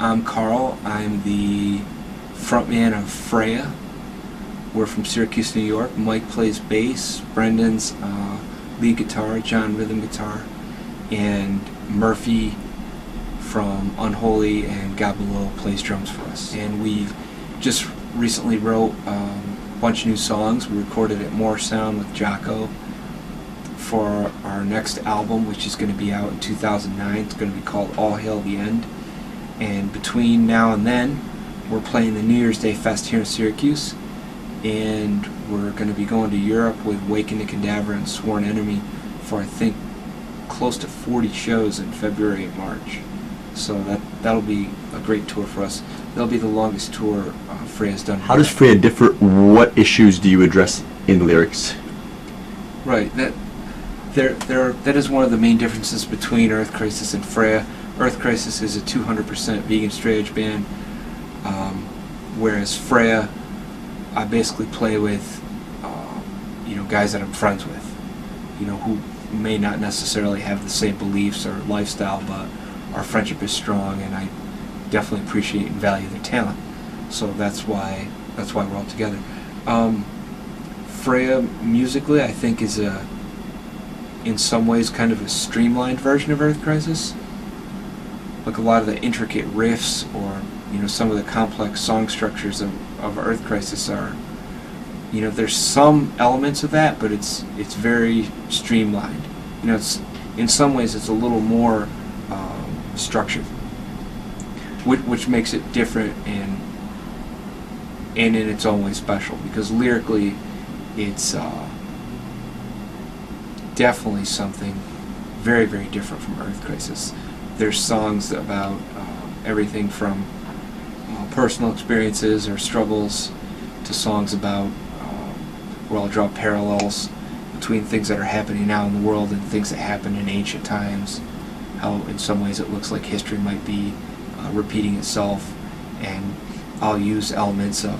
I'm Karl. I'm the frontman of Freya. We're from Syracuse, New York. Mike plays bass, Brendan's lead guitar, John rhythm guitar, and Murphy from Unholy and God Below plays drums for us. And we just recently wrote a bunch of new songs. We recorded at More Sound with Jocko for our next album, which is going to be out in 2009. It's going to be called All Hail the End. And between now and then, we're playing the New Year's Day Fest here in Syracuse, and we're going to be going to Europe with Wake and the Cadaver and Sworn Enemy for, I think, close to 40 shows in February and March. So that'll be a great tour for us. That'll be the longest tour Freya'S done. How does Freya differ? What issues do you address in the lyrics? Right. That is one of the main differences between Earth Crisis and Freya. Earth Crisis is a 200% vegan straight edge band, whereas Freya, I basically play with guys that I'm friends with, who may not necessarily have the same beliefs or lifestyle, but our friendship is strong, and I definitely appreciate and value their talent. So that's why we're all together. Freya musically, I think, is in some ways kind of a streamlined version of Earth Crisis. Like a lot of the intricate riffs or some of the complex song structures of Earth Crisis are, there's some elements of that, but it's very streamlined. It's in some ways it's a little more structured, which makes it different and in its own way special, because lyrically it's definitely something very, very different from Earth Crisis. There's songs about everything from personal experiences or struggles to songs about where I'll draw parallels between things that are happening now in the world and things that happened in ancient times. How in some ways it looks like history might be repeating itself, and I'll use elements of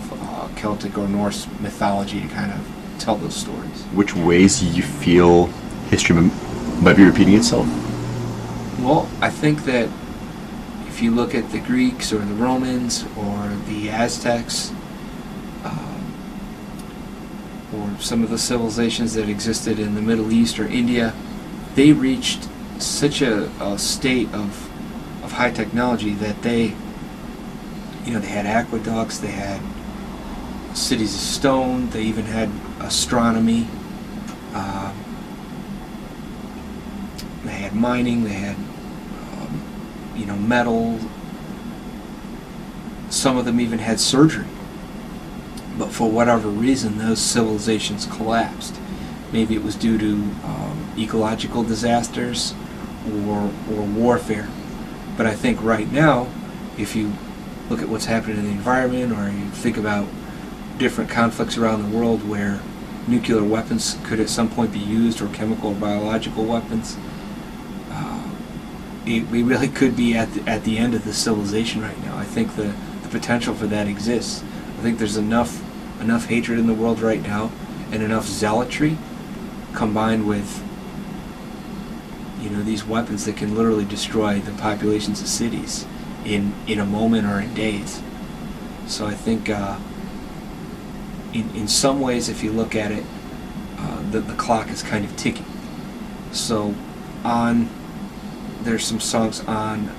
Celtic or Norse mythology to kind of tell those stories. Which ways do you feel history might be repeating itself? Well, I think that if you look at the Greeks or the Romans or the Aztecs, or some of the civilizations that existed in the Middle East or India, they reached such a state of high technology that they had aqueducts, they had cities of stone, they even had astronomy, they had mining, they had metal. Some of them even had surgery. But for whatever reason, those civilizations collapsed. Maybe it was due to ecological disasters or warfare. But I think right now, if you look at what's happening in the environment, or you think about different conflicts around the world where nuclear weapons could at some point be used, or chemical or biological weapons, we really could be at the end of the civilization right now. I think the potential for that exists. I think there's enough hatred in the world right now, and enough zealotry combined with these weapons that can literally destroy the populations of cities in a moment or in days. So I think in some ways, if you look at it, the clock is kind of ticking. So there's some songs on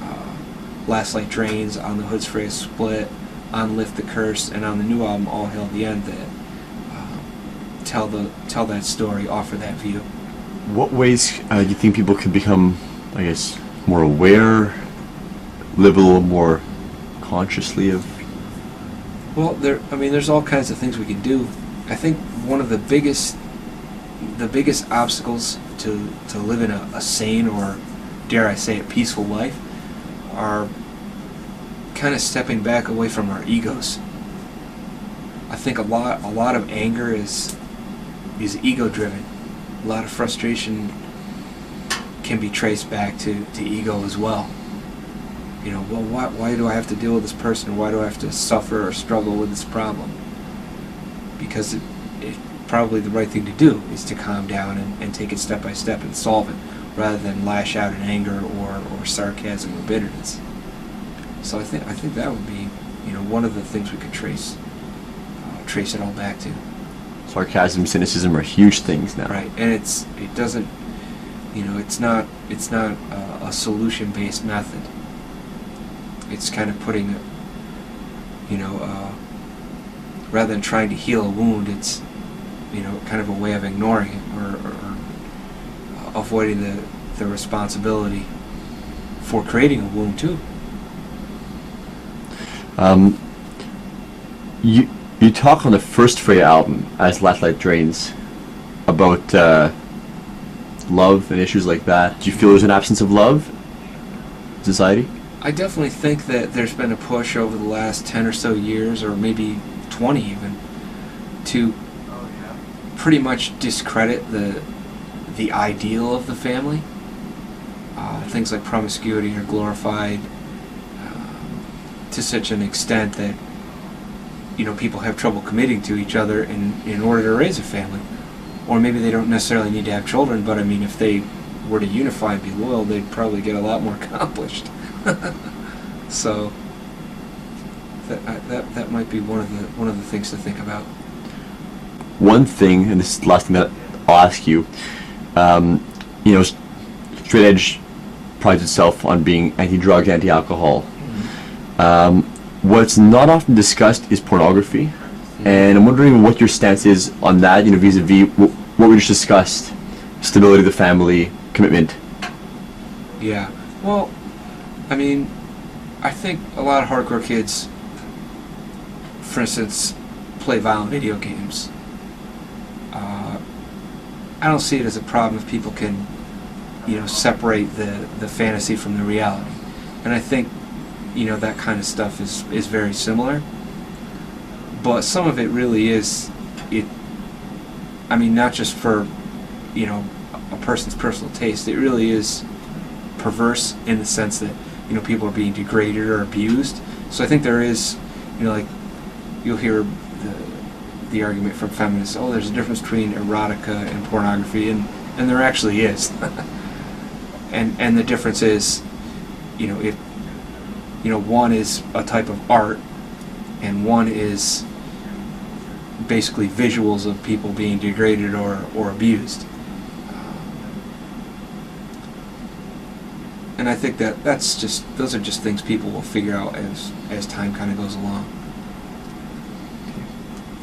Last Light Drains, on the Hoods Freya'S Split, on Lift the Curse, and on the new album All Hail the End that tell that story, offer that view. What ways do you think people could become, I guess, more aware, live a little more consciously of? Well, there's all kinds of things we can do. I think one of the biggest obstacles to living a sane, or dare I say, a peaceful life, are kind of stepping back away from our egos. I think a lot of anger is ego driven. A lot of frustration can be traced back to ego as well. Why do I have to deal with this person? Why do I have to suffer or struggle with this problem? Because it probably the right thing to do is to calm down and take it step by step and solve it, rather than lash out in anger or sarcasm or bitterness. So I think that would be, one of the things we could trace it all back to. Sarcasm, cynicism are huge things now. Right, and it doesn't, it's not a solution-based method. It's kind of putting, rather than trying to heal a wound, it's, kind of a way of ignoring it or avoiding the responsibility for creating a wound too. You talk on the first Freya album, As Last Light Drains, about love and issues like that. Do you feel there's an absence of love in society? I definitely think that there's been a push over the last 10 or so years, or maybe 20 even, to pretty much discredit the ideal of the family. Things like promiscuity are glorified to such an extent that people have trouble committing to each other in order to raise a family. Or maybe they don't necessarily need to have children, but I mean, if they were to unify and be loyal, they'd probably get a lot more accomplished. So that might be one of the things to think about. One thing, and this is the last thing that I'll ask you, straight edge prides itself on being anti-drug, anti-alcohol. What's not often discussed is pornography, and I'm wondering what your stance is on that, vis-a-vis what we just discussed, stability of the family, commitment. Yeah, well, I mean, I think a lot of hardcore kids, for instance, play violent video games. I don't see it as a problem if people can, separate the fantasy from the reality. And I think, that kind of stuff is very similar. But some of it really is, not just for, a person's personal taste. It really is perverse in the sense that, people are being degraded or abused. So I think there is, like, you'll hear the argument from feminists, oh, there's a difference between erotica and pornography, and there actually is. and the difference is, if one is a type of art and one is basically visuals of people being degraded or abused. And I think those are just things people will figure out as time kind of goes along.